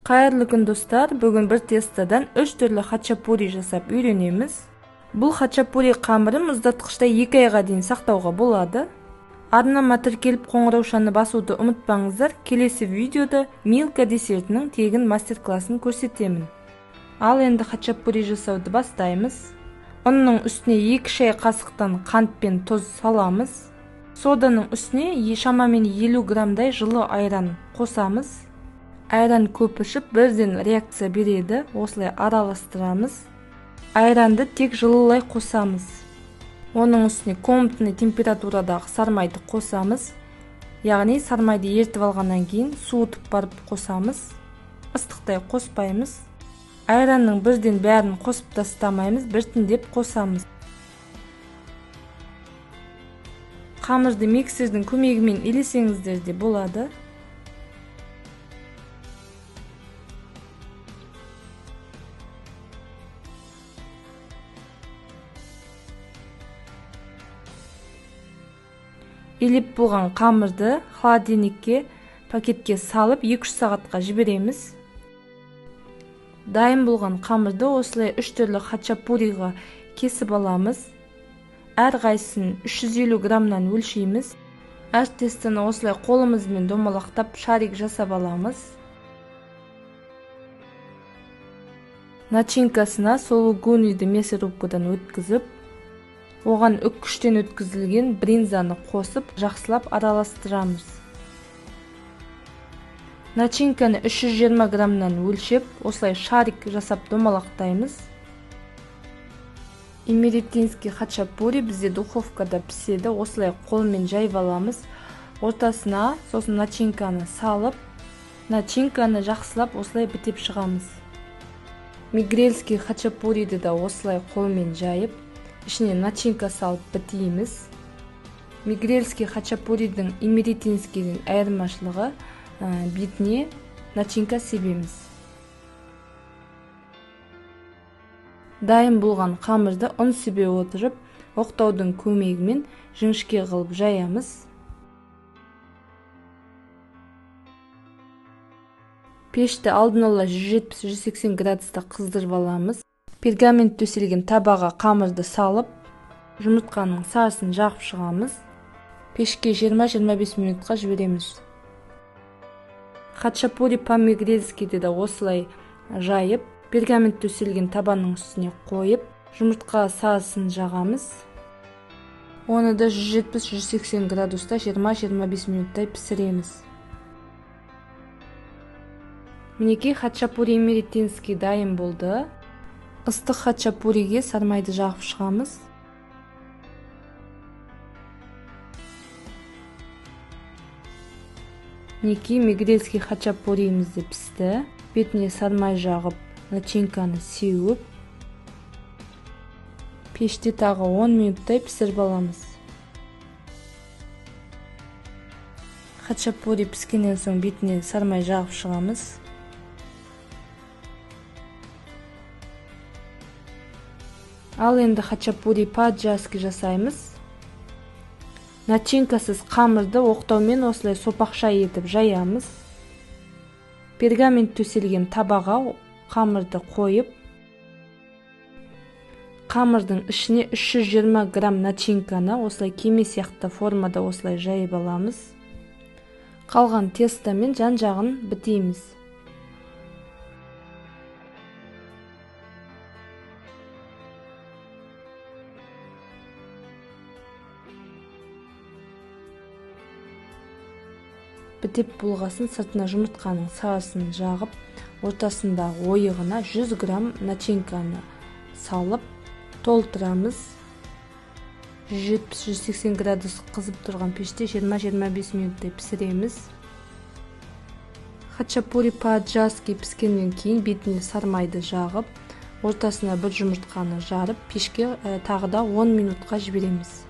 Кайырлы күн достар, бүгүн bir тестадан 3 түрлүү хачапури жасап үйрөнөбүз. Бул хачапури камырын муздаткычта 2 айга дейин сактоого болот. Арнама тиркелип коңуроошаны басууду унутпаңыздар. Келеси видеодо Milka десертинин тегин мастер-классын көрсөтөмүн. Ал энди хачапури жасауду баштайбыз. Онун үстүнө 2 чай касыктан кант пен туз саламыз. Соданын үстүнө шамамен 50 граммдай жылы айран косамыз. Айран көпүшүп, бирден реакция береді. Осылай аралаштырамыз. Айранды тек жылылай косамыз. Оның үстіне комнатный температурадагы сармайды косамыз. Яғни сармайды ертип алгандан кийин суутуп барып косамыз. Ыстыктай коспайбыз. Айранның бирден бәрін косуп тастамайбыз, биртиндеп косамыз. Камырды миксердин көмөгү менен элесеңиздер де болады. Элеп болгон камырды холодильникке пакетке салып 2-3 саатка жиберемиз. Дайым болгон камырды осылай 3 түрлүү хачапурига кесип аламыз. Ар кайсысын 350 граммдан өлчөйбүз. Ар тестаны осылай колубуз менен домалактап шарик жасап аламыз. Начинкасына сулугуниди мясорубкадан өткүзүп, оған өткүчтөн өткүзүлгөн бринзаны косуп, жакшылап аралаштырамыз. Начинканы 320 граммдан өлчөп, осылай шарик жасап домалактайбыз. Имеретинский хачапури бизде духовкада писеди. Осылай кол менен жайып аламыз. Ортасына сосын начинканы салып, начинканы жакшылап осылай битеп чыгабыз. Мигрельский хачапуриди да осылай кол менен жайып, ичине начинка салып битейбиз. Мигрельский хачапуридин имеретинскийдин айырмачылыгы битине начинка себебиз. Дайым болгон камырды он себе отуруп, октоодун көмөгү менен жиңишке кылып жаябыз. Пешти алдын ала 170-180 градуста кыздырып аламыз. Пергамент төселген табага камырды салып, жумуртканын сарысын жагып чыгабыз. Пешке 20-25 минутка жиберемиз. Хачапури по-мигрельскийди да осылай жайып, пергамент төселген табанын үстүнө коюп, жумуртка сарысын жагабыз. Оны да 170-180 градуста 20-25 минуттай писиремиз. Минекей хачапури имеретинский дайым болду. Ыстык хачапуриге сармайды жагып чыгабыз. Минекей мигрельский хачапурибизди писти. Бетине сармай жагып, начинканы сеуіп, пешти тагы 10 минуттай писирип аламыз. Хачапури пискенден соң бетине сармай жагып чыгабыз. Ал энди хачапури по-аджарски жасайбыз. Начинкасыз камырды октоо менен осылай сопакча этип жаябыз. Пергамент төселген табага камырды коюп, камырдын ичине 320 грамм начинканы осылай кеме сыяктуу формада осылай жайып аламыз. Калган тесто менен жан жагын битейбиз. Битип булгасын сыртына жумуртканын сарысын жагып, ортасындагы ойыгына 100 грамм начинканы салып, толтурамыз. 170-180 градус кызып турган пеште 20-25 минуттай писиремиз. Хачапури по-аджарски пискенден кийин бетине сармайды жагып, ортасына bir жумуртканы жарып, пешке тагы да 10 минутка жиберемиз.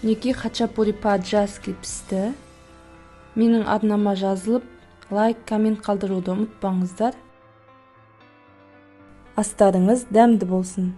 Минекей хачапури по-аджарски писти. Менин арнама жазылып, лайк, коммент калтырууду унутпаңыздар. Астарыңыз дәмді болсын.